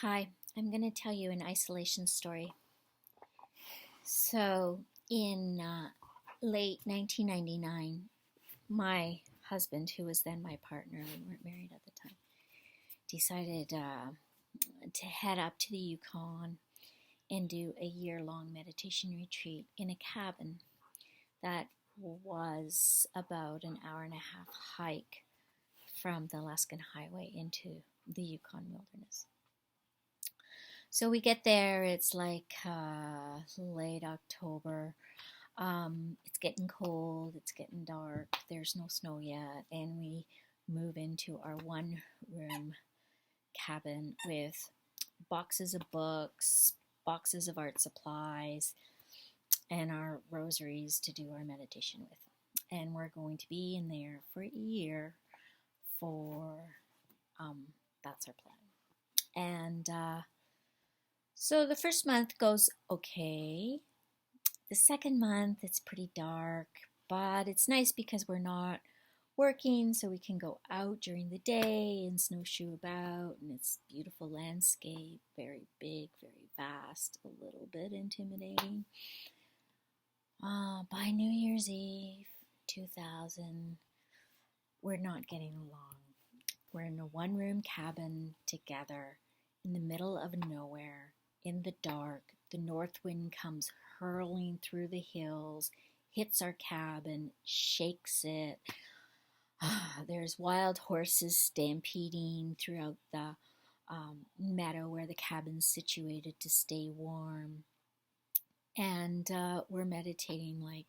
Hi, I'm going to tell you an isolation story. So, in late 1999, my husband, who was then my partner, we weren't married at the time, decided to head up to the Yukon and do a year-long meditation retreat in a cabin that was about an hour and a half hike from the Alaskan Highway into the Yukon wilderness. So we get there, it's like late October. It's getting cold, it's getting dark, there's no snow yet, and we move into our one room cabin with boxes of books, boxes of art supplies, and our rosaries to do our meditation with. And we're going to be in there for a year for, that's our plan. And so the first month goes okay. The second month, it's pretty dark, but it's nice because we're not working, so we can go out during the day and snowshoe about, and it's beautiful landscape, very big, very vast, a little bit intimidating. By New Year's Eve 2000, we're not getting along. We're in a one-room cabin together in the middle of nowhere, in the dark. The north wind comes hurling through the hills, hits our cabin, shakes it. There's wild horses stampeding throughout the meadow where the cabin's situated to stay warm. And we're meditating like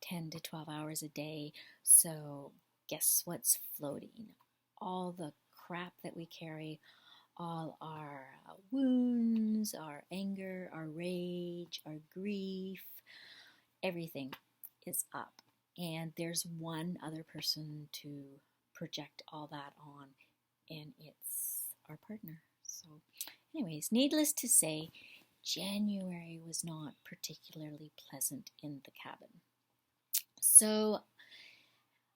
10 to 12 hours a day. So guess what's floating? All the crap that we carry, all our wounds, our anger, our rage, our grief, everything is up. And there's one other person to project all that on, and it's our partner. So, anyways, needless to say, January was not particularly pleasant in the cabin. So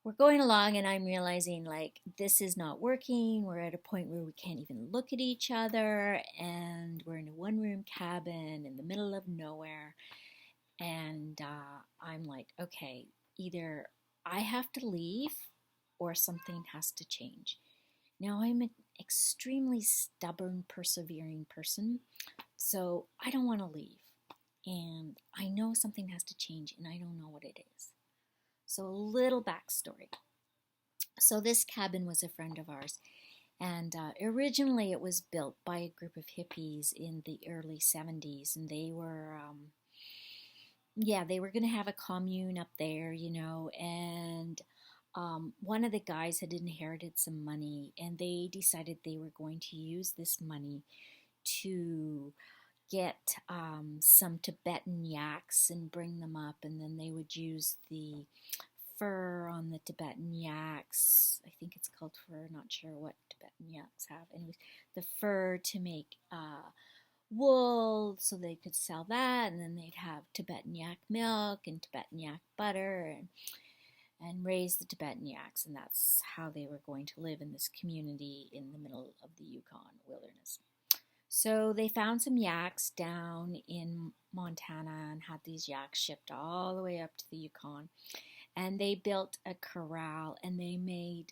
we're going along and I'm realizing like this is not working. We're at a point where we can't even look at each other, and we're in a one-room cabin in the middle of nowhere. And I'm like, okay, either I have to leave or something has to change. Now I'm an extremely stubborn, persevering person, so I don't want to leave. And I know something has to change and I don't know what it is. So a little backstory. So this cabin was a friend of ours, and originally it was built by a group of hippies in the early 70s, and they were, they were going to have a commune up there, and one of the guys had inherited some money, and they decided they were going to use this money to get some Tibetan yaks and bring them up, and then they would use the fur on the Tibetan yaks. I think it's called fur, not sure what Tibetan yaks have. Anyways, the fur to make wool so they could sell that, and then they'd have Tibetan yak milk and Tibetan yak butter and raise the Tibetan yaks, and that's how they were going to live in this community in the middle of the Yukon wilderness. So they found some yaks down in Montana and had these yaks shipped all the way up to the Yukon. And they built a corral, and they made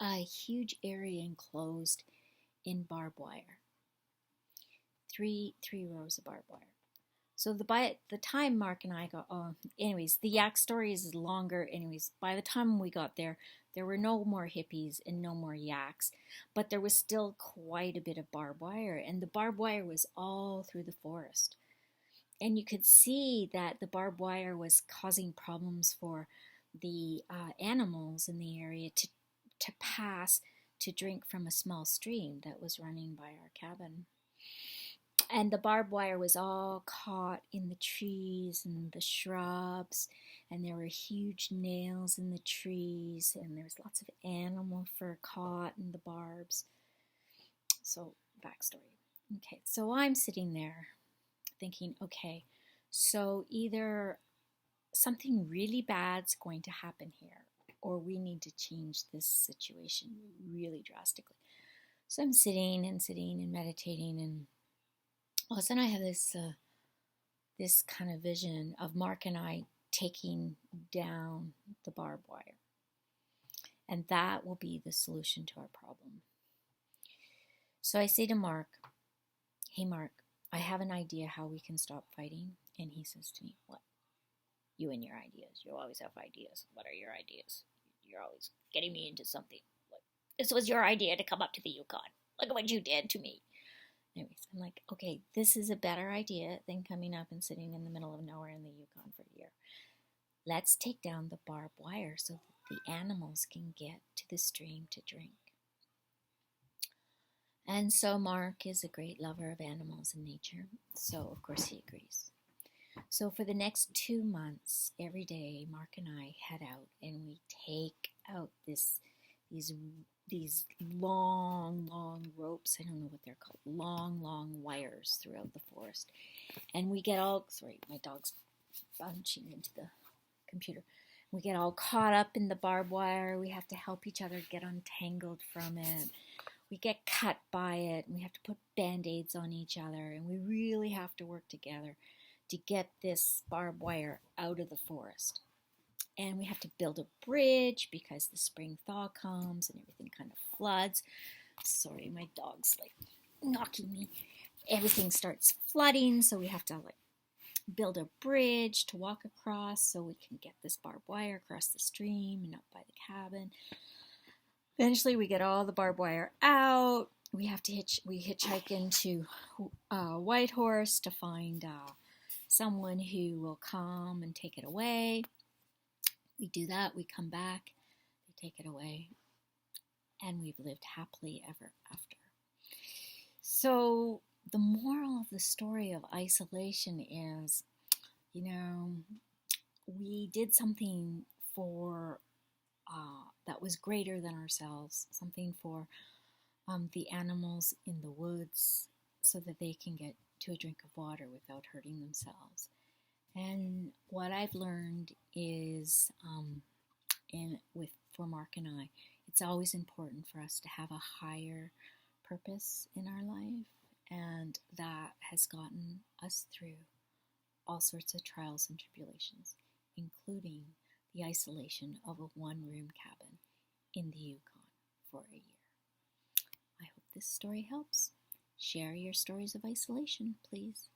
a huge area enclosed in barbed wire. Three rows of barbed wire. So by the time Mark and I got, anyways, the yak story is longer. Anyways, by the time we got there, there were no more hippies and no more yaks, but there was still quite a bit of barbed wire, and the barbed wire was all through the forest. And you could see that the barbed wire was causing problems for the animals in the area to pass to drink from a small stream that was running by our cabin. And the barbed wire was all caught in the trees and the shrubs, and there were huge nails in the trees, and there was lots of animal fur caught in the barbs. So, backstory. Okay, so I'm sitting there thinking, okay, so either something really bad's going to happen here, or we need to change this situation really drastically. So I'm sitting and meditating, and all of a sudden I have this kind of vision of Mark and I taking down the barbed wire. And that will be the solution to our problem. So I say to Mark, hey Mark, I have an idea how we can stop fighting. And he says to me, what? You and your ideas. You always have ideas. What are your ideas? You're always getting me into something. Like, this was your idea to come up to the Yukon. Look at what you did to me. Anyways, I'm like, okay, this is a better idea than coming up and sitting in the middle of nowhere in the Yukon for a year. Let's take down the barbed wire so that the animals can get to the stream to drink. And so Mark is a great lover of animals and nature, so of course he agrees. So for the next 2 months, every day, Mark and I head out and we take out these long ropes. I don't know what they're called. Long wires throughout the forest. And we get all, sorry, my dog's bunching into the computer. We get all caught up in the barbed wire. We have to help each other get untangled from it. We get cut by it, and we have to put band-aids on each other, and we really have to work together to get this barbed wire out of the forest. And we have to build a bridge because the spring thaw comes and everything kind of floods. Sorry, my dog's like knocking me. Everything starts flooding, so we have to build a bridge to walk across so we can get this barbed wire across the stream and up by the cabin. Eventually, we get all the barbed wire out. We hitchhike into Whitehorse to find someone who will come and take it away. We do that. We come back. They take it away. And we've lived happily ever after. So the moral of the story of isolation is, we did something for that was greater than ourselves, something for the animals in the woods so that they can get to a drink of water without hurting themselves. And what I've learned is, for Mark and I, it's always important for us to have a higher purpose in our life, and that has gotten us through all sorts of trials and tribulations, including the isolation of a one-room cabin in the Yukon for a year. I hope this story helps. Share your stories of isolation, please.